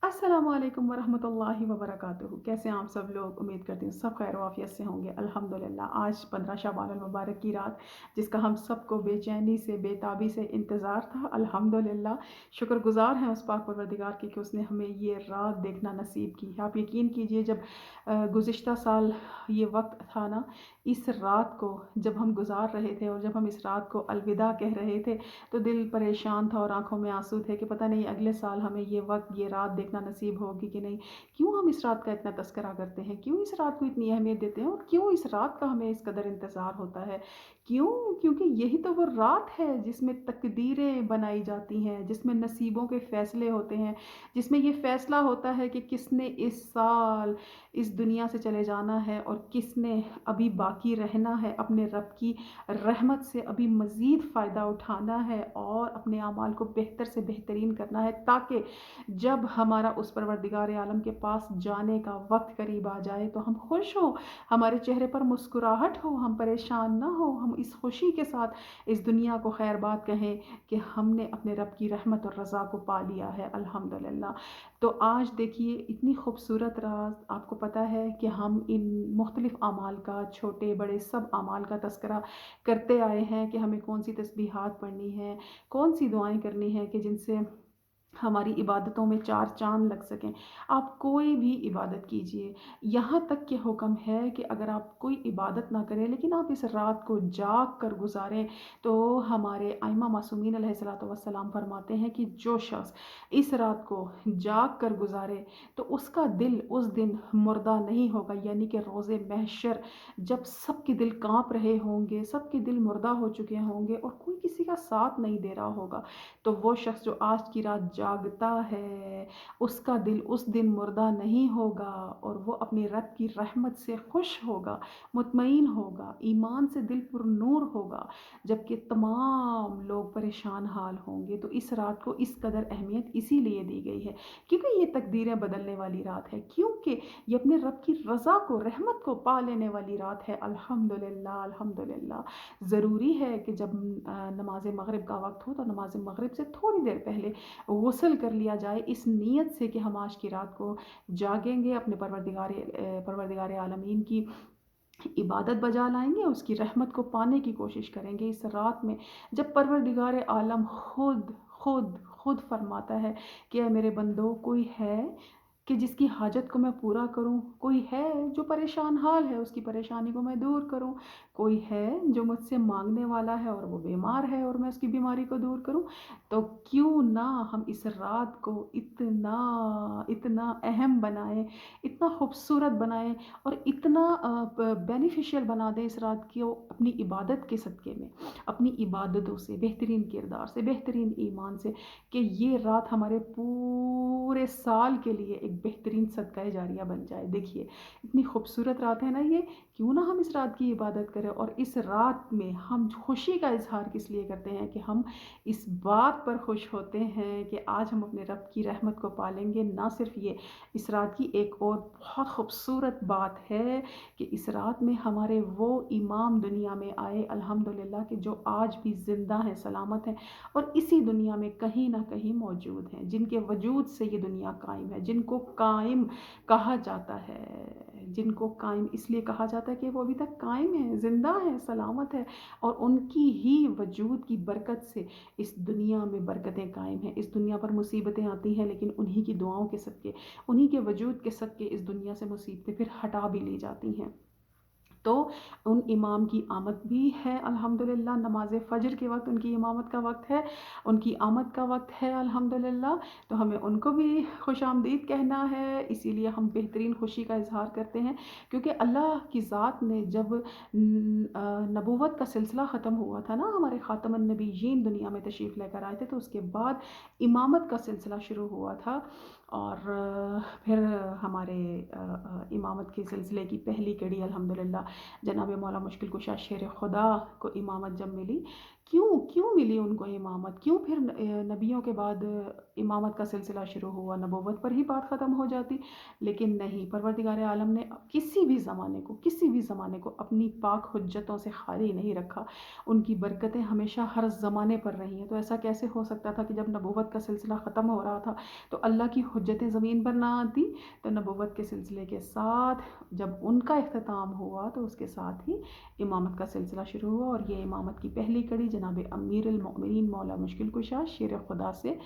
अस्सलामु अलैकुम वरहमतुल्लाहि वबरकातुहू। कैसे हैं आप सब लोग? उम्मीद करती हूँ सब खैर वाफियत से होंगे। अल्हम्दुलिल्लाह आज 15 शबान अल मुबारक की रात, जिसका हम सबको बेचैनी से बेताबी से इंतज़ार था। अल्हम्दुलिल्लाह शुक्रगुज़ार हैं उस पाक परवरदिगार की कि उसने हमें ये रात देखना नसीब की है। आप यकीन कीजिए, जब गुज़िश्ता साल ये वक्त था ना, इस रात को जब हम गुज़ार रहे थे और जब हम इस रात को अलविदा कह रहे थे, तो दिल परेशान था और आंखों में आंसू थे कि पता नहीं अगले साल हमें ये वक्त ये रात देखना नसीब होगी कि नहीं। क्यों हम इस रात का इतना तस्करा करते हैं, क्यों इस रात को इतनी अहमियत देते हैं और क्यों इस रात का हमें इस कदर इंतज़ार होता है? क्यों? क्योंकि यही तो वो रात है जिसमें तकदीरें बनाई जाती हैं, जिसमें नसीबों के फ़ैसले होते हैं, जिसमें ये फ़ैसला होता है कि किसने इस साल इस दुनिया से चले जाना है और किसने अभी बाकी रहना है, अपने रब की रहमत से अभी मज़ीद फ़ायदा उठाना है और अपने अमाल को बेहतर से बेहतरीन करना है, ताकि जब हमारा उस परवरदिगार आलम के पास जाने का वक्त करीब आ जाए तो हम खुश हों, हमारे चेहरे पर मुस्कुराहट हो, हम परेशान ना हो, हम इस खुशी के साथ इस दुनिया को खैर बात कहें कि हमने अपने रब की रहमत और रज़ा को पा लिया है। अल्हम्दुलिल्लाह। तो आज देखिए इतनी खूबसूरत रात, आपको पता है कि हम इन मुख्तलिफ़ अमाल का, छोटे बड़े सब अमाल का तस्करा करते आए हैं कि हमें कौन सी तस्बीहात पढ़नी है, कौन सी दुआएं करनी है कि जिनसे हमारी इबादतों में चार चाँद लग सकें। आप कोई भी इबादत कीजिए, यहाँ तक कि हुक्म है कि अगर आप कोई इबादत ना करें लेकिन आप इस रात को जाग कर गुज़ारें, तो हमारे आइमा मासूमीन अलैहिस्सलातु वस्सलाम फरमाते हैं कि जो शख़्स इस रात को जाग कर गुज़ारे तो उसका दिल उस दिन मुर्दा नहीं होगा। यानी कि रोज़े महशर जब सबके दिल काँप रहे होंगे, सबके दिल मुर्दा हो चुके होंगे और कोई किसी का साथ नहीं दे रहा होगा, तो वो शख्स जो आज की रात जागता है, उसका दिल उस दिन मुर्दा नहीं होगा और वो अपने रब की रहमत से खुश होगा, मुतमईन होगा, ईमान से दिल पुरनूर होगा, जबकि तमाम लोग परेशान हाल होंगे। तो इस रात को इस कदर अहमियत इसीलिए दी गई है क्योंकि ये तकदीरें बदलने वाली रात है, क्योंकि ये अपने रब की रज़ा को, रहमत को पा लेने वाली रात है। अल्हम्दुलिल्लाह, अल्हम्दुलिल्लाह। ज़रूरी है कि जब नमाज मगरिब का वक्त हो तो नमाज मगरिब से थोड़ी देर पहले गुस्ल कर लिया जाए, इस नीयत से कि हम आज की रात को जागेंगे, अपने परवरदिगार आलमीन की इबादत बजा लाएंगे, उसकी रहमत को पाने की कोशिश करेंगे इस रात में, जब परवरदिगार आलम खुद खुद खुद फरमाता है कि ऐ मेरे बंदो, कोई है कि जिसकी हाजत को मैं पूरा करूं, कोई है जो परेशान हाल है उसकी परेशानी को मैं दूर करूं, कोई है जो मुझसे मांगने वाला है और वो बीमार है और मैं उसकी बीमारी को दूर करूं। तो क्यों ना हम इस रात को इतना इतना अहम बनाएं, इतना खूबसूरत बनाएं और इतना बेनिफिशियल बना दें इस रात को अपनी इबादत के सदक़े में, अपनी इबादतों से, बेहतरीन किरदार से, बेहतरीन ईमान से, कि ये रात हमारे पूरे साल के लिए एक बेहतरीन सदका जारिया बन जाए। देखिए इतनी खूबसूरत रात है ना ये, क्यों ना हम इस रात की इबादत करें। और इस रात में हम खुशी का इजहार किस लिए करते हैं कि हम इस बात पर खुश होते हैं कि आज हम अपने रब की रहमत को पालेंगे। ना सिर्फ ये, इस रात की एक और बहुत खूबसूरत बात है कि इस रात में हमारे वो इमाम दुनिया में आए अल्हम्दुलिल्लाह, कि जो आज भी ज़िंदा हैं, सलामत हैं और इसी दुनिया में कहीं ना कहीं मौजूद हैं, जिनके वजूद से ये दुनिया कायम है, जिनको कायम कहा जाता है, जिनको कायम इसलिए कहा जाता है कि वो अभी तक कायम है, ज़िंदा है, सलामत है और उनकी ही वजूद की बरकत से इस दुनिया में बरकतें कायम हैं। इस दुनिया पर मुसीबतें आती हैं लेकिन उन्हीं की दुआओं के सदक़े, उन्हीं के वजूद के सदक़े इस दुनिया से मुसीबतें फिर हटा भी ली जाती हैं। तो उन इमाम की आमद भी है अल्हम्दुलिल्लाह, नमाज फ़जर के वक्त उनकी इमामत का वक्त है, उनकी आमद का वक्त है अल्हम्दुलिल्लाह। तो हमें उनको भी खुशामदीद कहना है, इसीलिए हम बेहतरीन खुशी का इजहार करते हैं, क्योंकि अल्लाह की ज़ात ने जब नबूवत का सिलसिला ख़त्म हुआ था ना, हमारे ख़ातमुन नबीयीन दुनिया में तशरीफ़ लेकर आए थे, तो उसके बाद इमामत का सिलसिला शुरू हुआ था और फिर हमारे इमामत के सिलसिले की पहली कड़ी अल्हम्दुलिल्लाह जनाब मौला मुश्किल कुशा शेर खुदा को इमामत जब मिली, क्यों मिली उनको इमामत, क्यों फिर नबियों के बाद इमामत का सिलसिला शुरू हुआ, नबूवत पर ही बात ख़त्म हो जाती। लेकिन नहीं, परवरदिगार आलम ने किसी भी ज़माने को अपनी पाक हुज्जतों से खाली नहीं रखा। उनकी बरकतें हमेशा हर ज़माने पर रही हैं। तो ऐसा कैसे हो सकता था कि जब नबूवत का सिलसिला ख़त्म हो रहा था तो अल्लाह की हुज्जतें ज़मीन पर ना आती। तो नबूवत के सिलसिले के साथ जब उनका इख्तिताम हुआ तो उसके साथ ही इमामत का सिलसिला शुरू हुआ, और ये इमामत की पहली कड़ी जनाब अमीरुल मोमिनीन मौला मुश्किल कुशा शेर खुदा से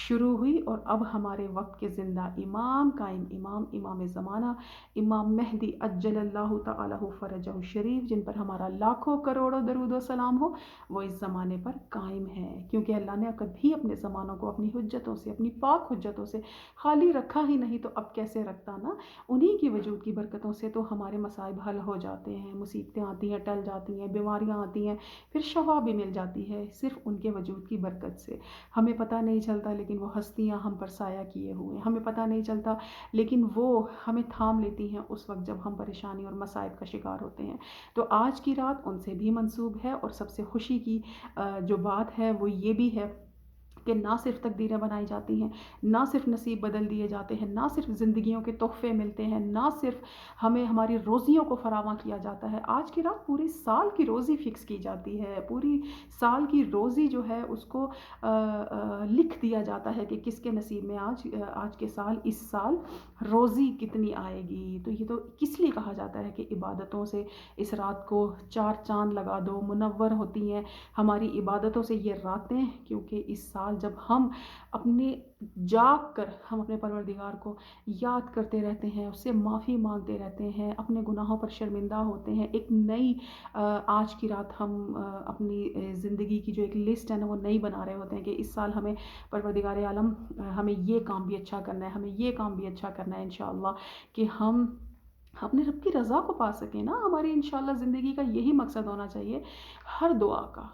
शुरू हुई। और अब हमारे वक्त के ज़िंदा इमाम, कायम इमाम, इमाम ज़माना, इमाम महदी अज्जलल्लाहु तआला फ़रजहु शरीफ, जिन पर हमारा लाखों करोड़ों दरूद व सलाम हो, वो इस ज़माने पर कायम है। क्योंकि अल्लाह ने कभी अपने ज़मानों को अपनी हुज्जतों से, अपनी पाक हुज्जतों से खाली रखा ही नहीं, तो अब कैसे रखता ना। उन्हीं की वजूद की बरकतों से तो हमारे मसाइब हल हो जाते हैं, मुसीबतें आती हैं टल जाती हैं, बीमारियां आती हैं, फिर शफा भी मिल जाती है, सिर्फ उनके वजूद की बरकत से। हमें पता नहीं चलता लेकिन वो हस्तियां हम पर साया किए हुए हैं, हमें पता नहीं चलता लेकिन वो हमें थाम लेती हैं उस वक्त जब हम परेशानी और मसाइब का शिकार होते हैं। तो आज की रात उनसे भी मंसूब है। और सबसे खुशी की जो बात है वो ये भी है कि ना सिर्फ तकदीरें बनाई जाती हैं, ना सिर्फ नसीब बदल दिए जाते हैं, ना सिर्फ ज़िंदगियों के तोहफ़े मिलते हैं, ना सिर्फ हमें हमारी रोज़ियों को फरावा किया जाता है। आज की रात पूरी साल की रोज़ी फ़िक्स की जाती है, पूरी साल की रोज़ी जो है उसको लिख दिया जाता है कि किसके नसीब में आज के साल, इस साल रोज़ी कितनी आएगी। तो ये तो किस लिए कहा जाता है कि इबादतों से इस रात को 4 चाँद लगा दो, मुनव्वर होती हैं हमारी इबादतों से ये रातें। क्योंकि इस साल जब हम अपने जाग कर हम अपने परवरदिगार को याद करते रहते हैं, उससे माफ़ी मांगते रहते हैं, अपने गुनाहों पर शर्मिंदा होते हैं, एक नई आज की रात हम अपनी ज़िंदगी की जो एक लिस्ट है ना वो नई बना रहे होते हैं कि इस साल हमें परवरदिगार आलम हमें ये काम भी अच्छा करना है, हमें ये काम भी अच्छा करना है इंशाअल्लाह, कि हम अपने रब की रज़ा को पा सकें ना। हमारी इंशाअल्लाह ज़िंदगी का यही मकसद होना चाहिए, हर दुआ का,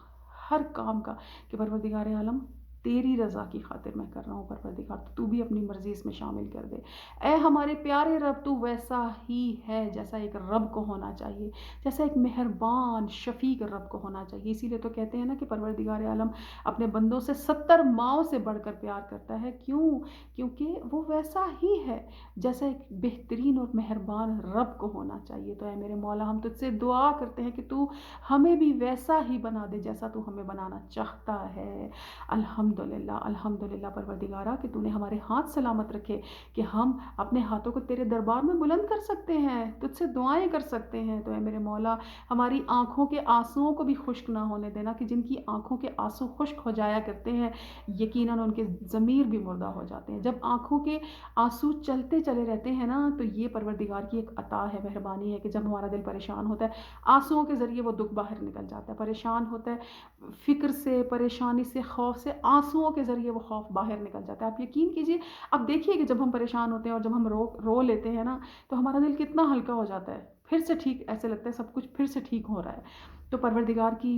हर काम का, कि परवरदिगार आलम तेरी रज़ा की खातिर मैं कर रहा हूँ परवरदिगार, तो तू भी अपनी मर्ज़ी इसमें शामिल कर दे। ए हमारे प्यारे रब, तू वैसा ही है जैसा एक रब को होना चाहिए, जैसा एक मेहरबान शफ़ीक रब को होना चाहिए। इसीलिए तो कहते हैं ना कि परवरदिगार आलम अपने बंदों से 70 माओं से बढ़कर प्यार करता है। क्यों? क्योंकि वो वैसा ही है जैसा एक बेहतरीन और मेहरबान रब को होना चाहिए। तो ऐ मेरे मौला, हम तुझसे दुआ करते हैं कि तू हमें भी वैसा ही बना दे जैसा तू हमें बनाना चाहता है। अल्हम्दुलिल्लाह, अल्हम्दुलिल्लाह परवरदिगारा कि तूने हमारे हाथ सलामत रखे, कि हम अपने हाथों को तेरे दरबार में बुलंद कर सकते हैं, तुझसे दुआएं कर सकते हैं। तो ऐ मेरे मौला, हमारी आँखों के आंसुओं को भी खुश्क ना होने देना, कि जिनकी आँखों के आंसू खुश्क हो जाया करते हैं यकीनन उनके ज़मीर भी मुर्दा हो जाते हैं। जब आँखों के आंसू चलते चले रहते हैं ना, तो ये परवरदिगार की एक अता है, मेहरबानी है, कि जब हमारा दिल परेशान होता है आंसुओं के ज़रिए वो दुख बाहर निकल जाता है। परेशान होता है फ़िक्र से, परेशानी से, खौफ से, आंसुओं के ज़रिए वो खौफ बाहर निकल जाता है। आप यकीन कीजिए, अब देखिए कि जब हम परेशान होते हैं और जब हम रो लेते हैं ना, तो हमारा दिल कितना हल्का हो जाता है, फिर से ठीक, ऐसे लगता है सब कुछ फिर से ठीक हो रहा है। तो परवरदिगार की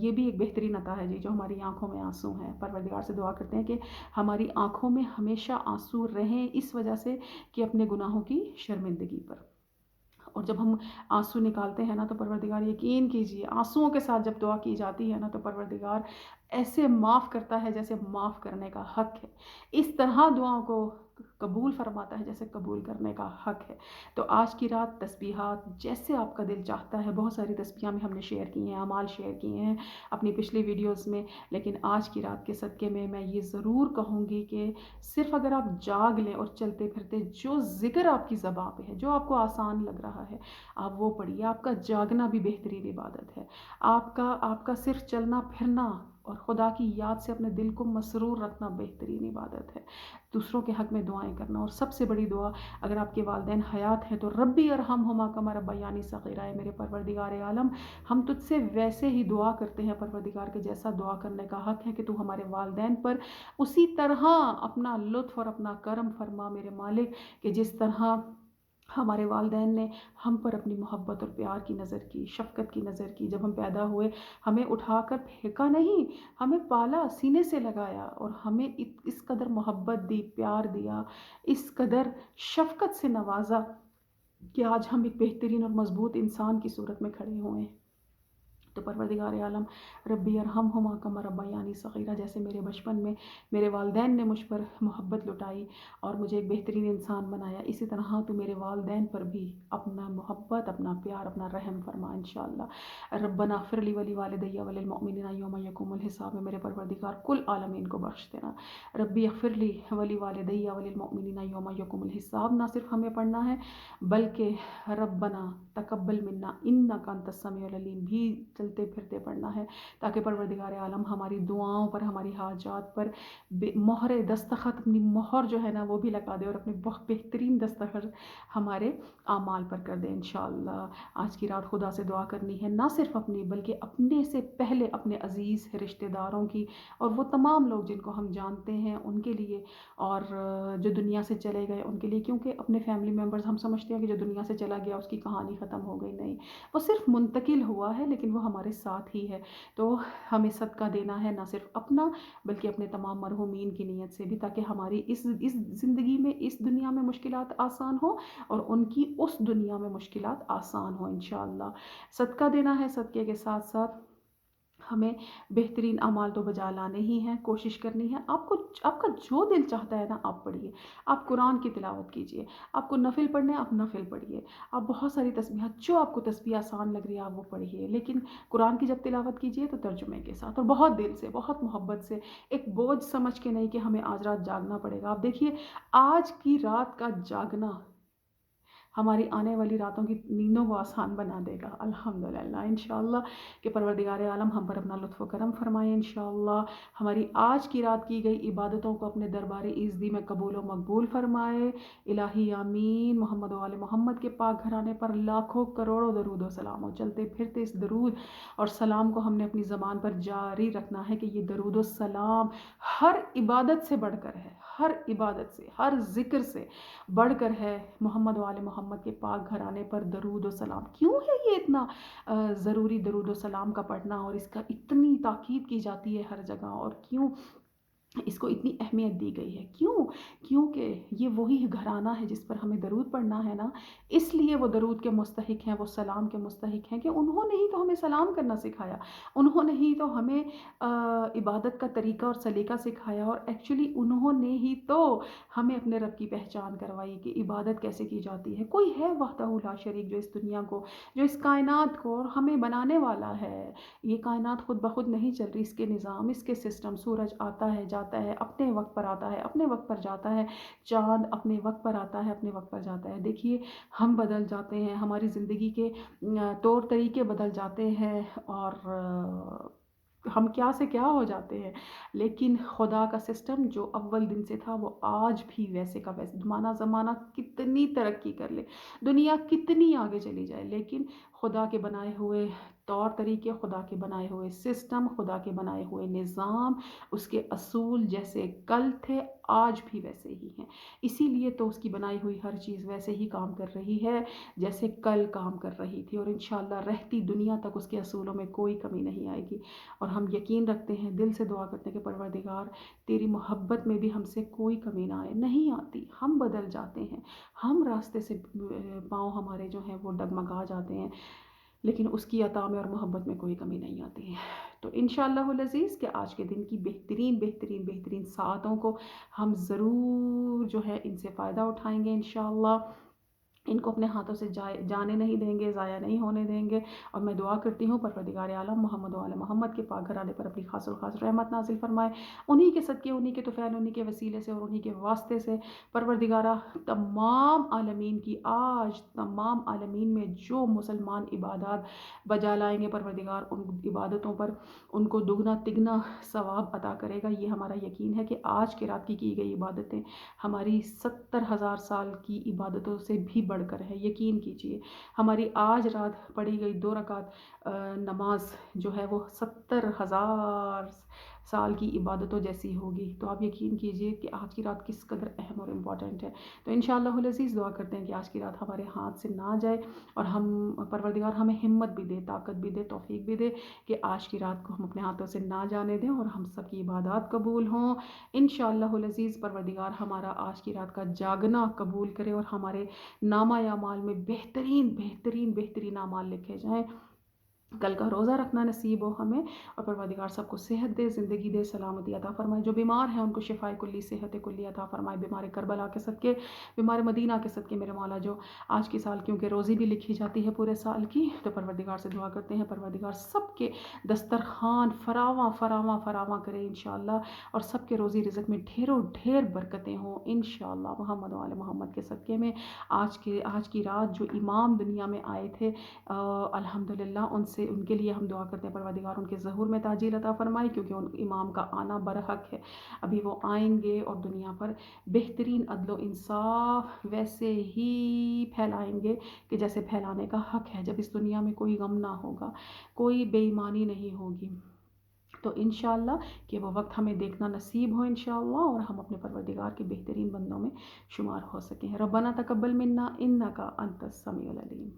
ये भी एक बेहतरीन अता है जी, जो हमारी आंखों में आंसू हैं। परवरदिगार से दुआ करते हैं कि हमारी आंखों में हमेशा आंसू रहें, इस वजह से कि अपने गुनाहों की शर्मिंदगी पर। और जब हम आंसू निकालते हैं ना, तो परवरदिगार यकीन कीजिए, आंसुओं के साथ जब दुआ की जाती है ना, तो परवरदिगार ऐसे माफ़ करता है जैसे माफ़ करने का हक है, इस तरह दुआओं को कबूल फरमाता है जैसे कबूल करने का हक है। तो आज की रात तस्बीहात जैसे आपका दिल चाहता है, बहुत सारी तस्बीहां भी हमने शेयर की हैं, अमाल शेयर किए हैं अपनी पिछली वीडियोस में, लेकिन आज की रात के सदक़े में मैं ये ज़रूर कहूँगी कि सिर्फ़ अगर आप जाग लें और चलते फिरते जो ज़िक्र आपकी ज़बान पे है, जो आपको आसान लग रहा है, आप वो पढ़िए। आपका जागना भी बेहतरीन इबादत है। आपका सिर्फ चलना फिरना और खुदा की याद से अपने दिल को मसरूर रखना बेहतरीन इबादत है। दूसरों के हक़ में दुआएं करना, और सबसे बड़ी दुआ, अगर आपके वालिदैन हयात हैं तो रब्बी अरहमहुमा कमा रब्बयानी सग़ीरा, है मेरे परवरदिगार आलम, हम तुझसे वैसे ही दुआ करते हैं परवरदिगार के जैसा दुआ करने का हक़ है, कि तू हमारे वालिदैन पर उसी तरह अपना लुत्फ़ और अपना करम फरमा मेरे मालिक, कि जिस तरह हमारे वालिदैन ने हम पर अपनी मोहब्बत और प्यार की नज़र की, शफ़क़त की नज़र की। जब हम पैदा हुए हमें उठाकर फेंका नहीं, हमें पाला, सीने से लगाया, और हमें इस कदर मोहब्बत दी, प्यार दिया, इस कदर शफ़क़त से नवाजा, कि आज हम एक बेहतरीन और मज़बूत इंसान की सूरत में खड़े हुए हैं। تو پروردگار عالم ربی ارحمہما کما ربیانی صغیرہ، جیسے میرے بچپن میں میرے والدین نے مجھ پر محبت لٹائی اور مجھے ایک بہترین انسان بنایا، اسی طرح تو میرے والدین پر بھی اپنا محبت، اپنا پیار، اپنا رحم فرما انشاءاللہ۔ ربنا اغفر لی ولی والدی وللمؤمنین یوم یقوم الحساب، میں میرے پروردگار کل عالمین کو بخش دینا۔ ربی اغفر لی ولی والدی وللمؤمنین یوم یقوم الحساب نہ صرف ہمیں پڑھنا ہے بلکہ ربنا تقبل منا انک انت السمیع العلیم بھی چلتے پھرتے پڑھنا ہے، تاکہ پروردگار عالم ہماری دعاؤں پر، ہماری حاجات پر مہر دستخط، اپنی مہر جو ہے نا وہ بھی لگا دے اور اپنے بہت بہترین دستخط ہمارے اعمال پر کر دے انشاءاللہ۔ آج کی رات خدا سے دعا کرنی ہے، نہ صرف اپنی بلکہ اپنے سے پہلے اپنے عزیز رشتہ داروں کی، اور وہ تمام لوگ جن کو ہم جانتے ہیں ان کے لیے، اور جو دنیا سے چلے گئے ان کے لیے، کیونکہ اپنے فیملی ممبرز ہم سمجھتے ہیں کہ جو دنیا سے چلا گیا اس کی کہانی ختم ہو گئی، نہیں، وہ صرف منتقل ہوا ہے لیکن وہ ہمارے ساتھ ہی ہے۔ تو ہمیں صدقہ دینا ہے، نہ صرف اپنا بلکہ اپنے تمام مرحومین کی نیت سے بھی، تاکہ ہماری اس زندگی میں، اس دنیا میں مشکلات آسان ہوں اور ان کی اس دنیا میں مشکلات آسان ہوں انشاءاللہ۔ صدقہ دینا ہے، صدقے کے ساتھ ساتھ ہمیں بہترین اعمال تو بجا لانے ہی ہیں، کوشش کرنی ہے۔ آپ کا جو دل چاہتا ہے نا آپ پڑھیے، آپ قرآن کی تلاوت کیجئے، آپ کو نفل پڑھنے ہیں آپ نفل پڑھیے، آپ بہت ساری تسبیحات، جو آپ کو تسبیح آسان لگ رہی ہے آپ وہ پڑھیے، لیکن قرآن کی جب تلاوت کیجئے تو ترجمے کے ساتھ اور بہت دل سے، بہت محبت سے، ایک بوجھ سمجھ کے نہیں کہ ہمیں آج رات جاگنا پڑے گا۔ آپ دیکھیے آج کی رات کا جاگنا ہماری آنے والی راتوں کی نیندوں کو آسان بنا دے گا الحمدللہ انشاءاللہ، کہ پروردگار عالم ہم پر اپنا لطف و کرم فرمائے انشاءاللہ، ہماری آج کی رات کی گئی عبادتوں کو اپنے دربار عزتی میں قبول و مقبول فرمائے، الہی آمین۔ محمد و آل محمد کے پاک گھرانے پر لاکھوں کروڑوں درود و سلام ہو۔ چلتے پھرتے اس درود اور سلام کو ہم نے اپنی زبان پر جاری رکھنا ہے کہ یہ درود و سلام ہر عبادت سے بڑھ کر ہے، ہر عبادت سے، ہر ذکر سے بڑھ کر ہے محمد و آل محمد کے پاک گھرانے پر درود و سلام۔ کیوں ہے یہ اتنا ضروری درود و سلام کا پڑھنا، اور اس کا اتنی تاکید کی جاتی ہے ہر جگہ، اور کیوں اس کو اتنی اہمیت دی گئی ہے؟ کیونکہ یہ وہی گھرانہ ہے جس پر ہمیں درود پڑھنا ہے نا، اس لیے وہ درود کے مستحق ہیں، وہ سلام کے مستحق ہیں، کہ انہوں نے ہی تو ہمیں سلام کرنا سکھایا، انہوں نے ہی تو ہمیں عبادت کا طریقہ اور سلیقہ سکھایا، اور ایکچولی انہوں نے ہی تو ہمیں اپنے رب کی پہچان کروائی کہ عبادت کیسے کی جاتی ہے۔ کوئی ہے وحدہ لا شریک جو اس دنیا کو، جو اس کائنات کو اور ہمیں بنانے والا ہے؟ یہ کائنات خود بخود نہیں چل رہی، اس کے نظام، اس کے سسٹم، سورج آتا ہے جاتا ہے، اپنے وقت پر آتا ہے، اپنے وقت پر جاتا ہے، چاند اپنے وقت پر آتا ہے، اپنے وقت پر جاتا ہے۔ دیکھیے ہم بدل جاتے ہیں، ہماری زندگی کے طور طریقے بدل جاتے ہیں، اور ہم کیا سے کیا ہو جاتے ہیں، لیکن خدا کا سسٹم جو اول دن سے تھا وہ آج بھی ویسے کا ویسے، زمانہ کتنی ترقی کر لے، دنیا کتنی آگے چلی جائے، لیکن خدا کے بنائے ہوئے طور طریقے، خدا کے بنائے ہوئے سسٹم، خدا کے بنائے ہوئے نظام، اس کے اصول جیسے کل تھے آج بھی ویسے ہی ہیں۔ اسی لیے تو اس کی بنائی ہوئی ہر چیز ویسے ہی کام کر رہی ہے جیسے کل کام کر رہی تھی، اور انشاءاللہ رہتی دنیا تک اس کے اصولوں میں کوئی کمی نہیں آئے گی۔ اور ہم یقین رکھتے ہیں، دل سے دعا کرتے ہیں کہ پروردگار تیری محبت میں بھی ہم سے کوئی کمی نہ آئے، نہیں آتی، ہم بدل جاتے ہیں، ہم راستے سے پاؤں ہمارے جو ہیں وہ ڈگمگا جاتے ہیں، لیکن اس کی عطا میں اور محبت میں کوئی کمی نہیں آتی ہے۔ تو انشاءاللہ العزیز کہ آج کے دن کی بہترین ساعتوں کو ہم ضرور جو ہے ان سے فائدہ اٹھائیں گے انشاءاللہ، ان کو اپنے ہاتھوں سے جانے نہیں دیں گے، ضائع نہیں ہونے دیں گے، اور میں دعا کرتی ہوں پروردگار عالم محمد و آل محمد کے پاک گھرانے پر اپنی خاص الخاص رحمت نازل فرمائے، انہی کے صدقے، انہی کے طفیل، انہی کے وسیلے سے اور انہی کے واسطے سے پروردگارہ تمام عالمین کی، آج تمام عالمین میں جو مسلمان عبادات بجا لائیں گے پروردگار ان عبادتوں پر ان کو دگنا تگنا ثواب عطا کرے گا۔ یہ ہمارا یقین ہے کہ آج کی رات کی گئی عبادتیں ہماری 70,000 سال کی عبادتوں سے بھی بڑھ کر ہے، یقین کیجئے۔ ہماری آج رات پڑھی گئی 2 رکعت نماز جو ہے وہ 70,000 سال کی عبادتوں جیسی ہوگی، تو آپ یقین کیجئے کہ آج کی رات کس قدر اہم اور امپورٹنٹ ہے۔ تو انشاءاللہ العزیز دعا کرتے ہیں کہ آج کی رات ہمارے ہاتھ سے نہ جائے، اور ہم پروردگار ہمیں ہمت بھی دے، طاقت بھی دے، توفیق بھی دے کہ آج کی رات کو ہم اپنے ہاتھوں سے نہ جانے دیں، اور ہم سب کی عبادات قبول ہوں انشاءاللہ العزیز۔ پروردگار ہمارا آج کی رات کا جاگنا قبول کرے، اور ہمارے نامہ اعمال میں بہترین اعمال لکھے جائیں कल का रोज़ा रखना नसीब हो हमें, और परवरदिगार सबको सेहत दे, ज़िंदगी दे, सलामती अता फ़रमाए। जो बीमार हैं उनको शिफ़ाए कुल्ली, सेहत कुल्ली अता फ़रमाए। बीमार करबला के सदके, बीमार मदीना के सदके मेरे मौला, जो आज की साल क्योंकि रोज़ी भी लिखी जाती है पूरे साल की, तो परवरदिगार से दुआ करते हैं परवरदिगार सबके दस्तरखान फरावां फरावां फरावां करे इंशाअल्लाह, और सबके रोज़ी रिज़्क में ढेरों ढेर बरकतें हों इंशाअल्लाह, मोहम्मद व आले मोहम्मद के सदके में। आज की रात जो इमाम दुनिया में आए थे, अल्हम्दुलिल्लाह उनसे, उनके लिए हम दुआ करते हैं परवरदिगार उनके ज़हूर में ताजील अता फ़रमाए, क्योंकि उन इमाम का आना बरहक है। अभी वो आएंगे और दुनिया पर बेहतरीन अदल व इंसाफ वैसे ही फैलाएंगे कि जैसे फैलाने का हक है, जब इस दुनिया में कोई गम ना होगा, कोई बेईमानी नहीं होगी। तो इंशाअल्लाह कि वो वक्त हमें देखना नसीब हो इंशाअल्लाह, और हम अपने परवरदिगार के बेहतरीन बंदों में शुमार हो सकें। रब्बना तकब्बल मिन्ना इन्नका अंतस समीउल अलीम।